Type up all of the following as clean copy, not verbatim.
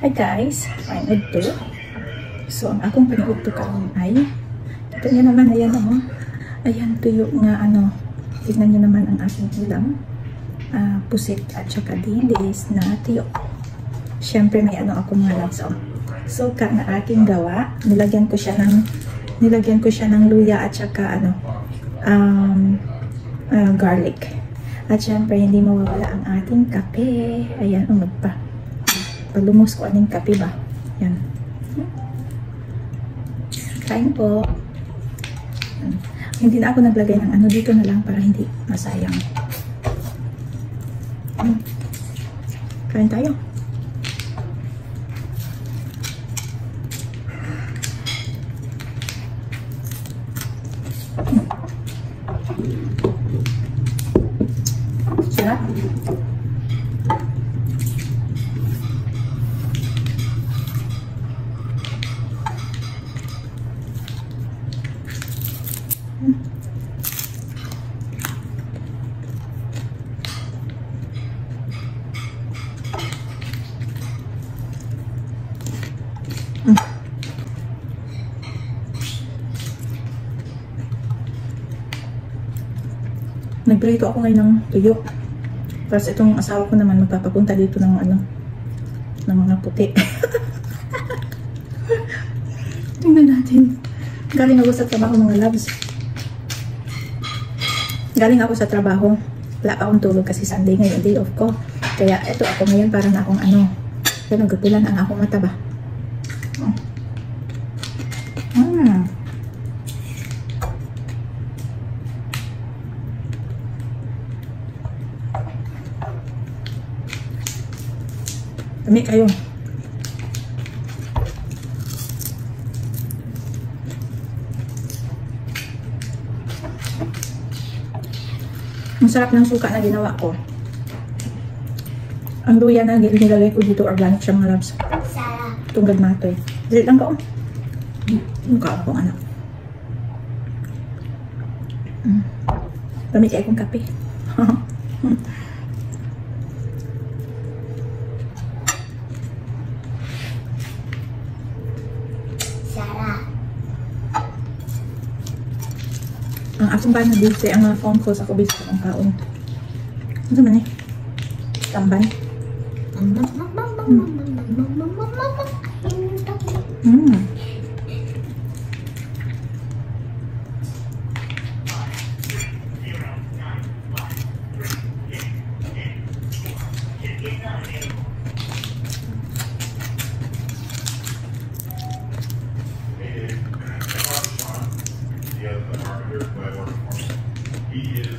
Hi guys, I'm Udto. So, ang akong pag-udto karon ay ito nga naman, ayan o. Ayan, tuyo nga ano. Tignan nyo naman ang aking ulam. Pusit at saka dilis na tuyo. Siyempre may ano ako mga loves. Suka na aking gawa. Nilagyan ko siya ng luya at saka ano, garlic. At siyempre hindi mawawala ang ating kape. Ayan, palumos ko aning kape ba. Yan. Kain po. Hindi na ako naglagay ng ano dito na lang para hindi masayang. Kain tayo. Sarap. Nagprito ako ngayon ng tuyo. Tapos itong asawa ko naman magpapapunta dito ng ano, ng mga puti. Tingnan natin. Galing ako sa trabaho mga loves. Galing ako sa trabaho. Wala pa akong tulog kasi Sunday ngayon, day off ko. Kaya ito ako ngayon para na akong ano. Pero nagkapilan ang akong mata ba. Dami kayo. Ang sarap ng suka na ginawa ko. Ang luya na nilagay ko dito, organic siya mga loves. Itong gagmatoy. Dili lang ka mukha akong anak. Dami kayo kong kape. Ang akong ba na busy, ang mga phone calls ako busy akong kaon. Ano naman eh? Tamban.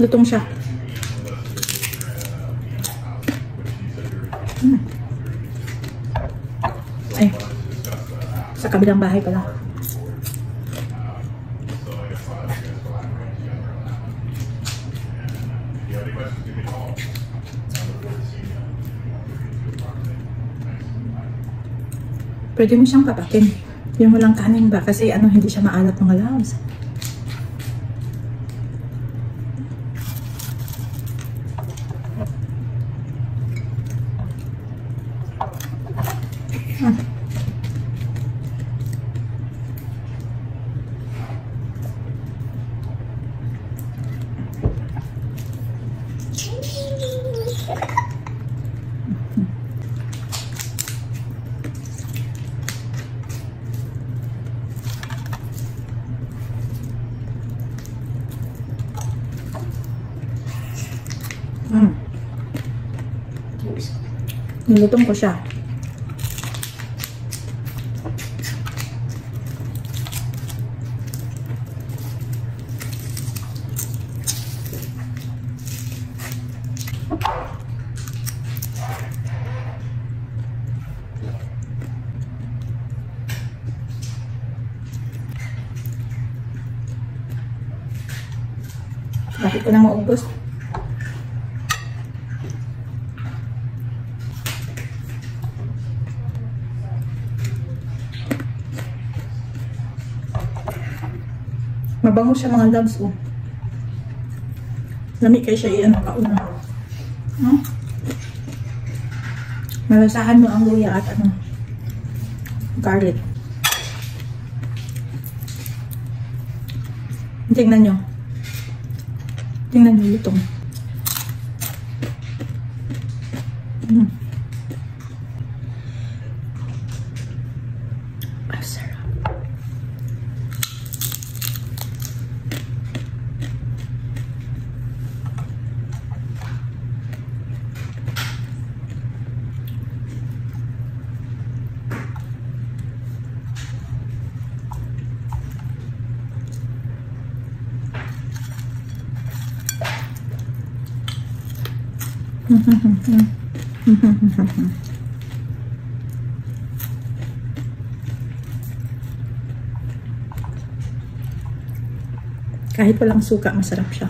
Lutong siya. Ay, sa kabilang bahay pala. Pwede mo siyang papakin. Yung walang kanin ba? Kasi ano, hindi siya maalat mga loves. Nilutong ko siya. Bakit ko na maubos? Mabango siya mga loves ko. Lami kayo siya iyan kauna. Malasahan mo ang luya at ano, garlic. Tingnan nyo. Tingnan nyo lutong. Sarap. Kahit walang suka, masarap siya.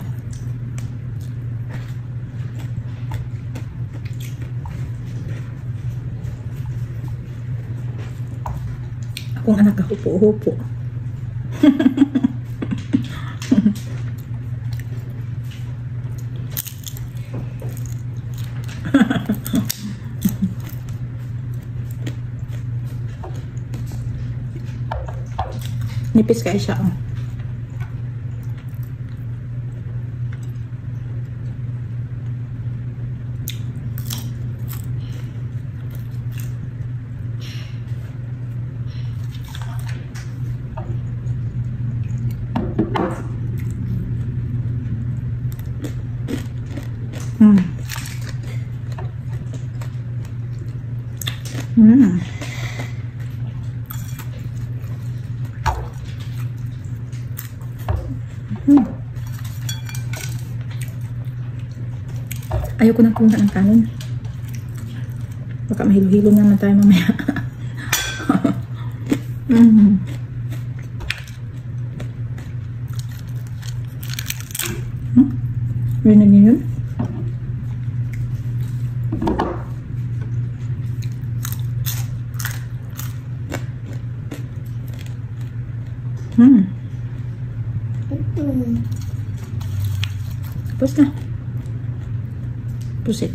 Akong anak kahupo-hupo. Nipis kaya siya. Oh. Ayoko na kuha ng kanin. Baka mahilo-hilo naman tayo mamaya. Rinig niyo yun? Tapos na. Pusit.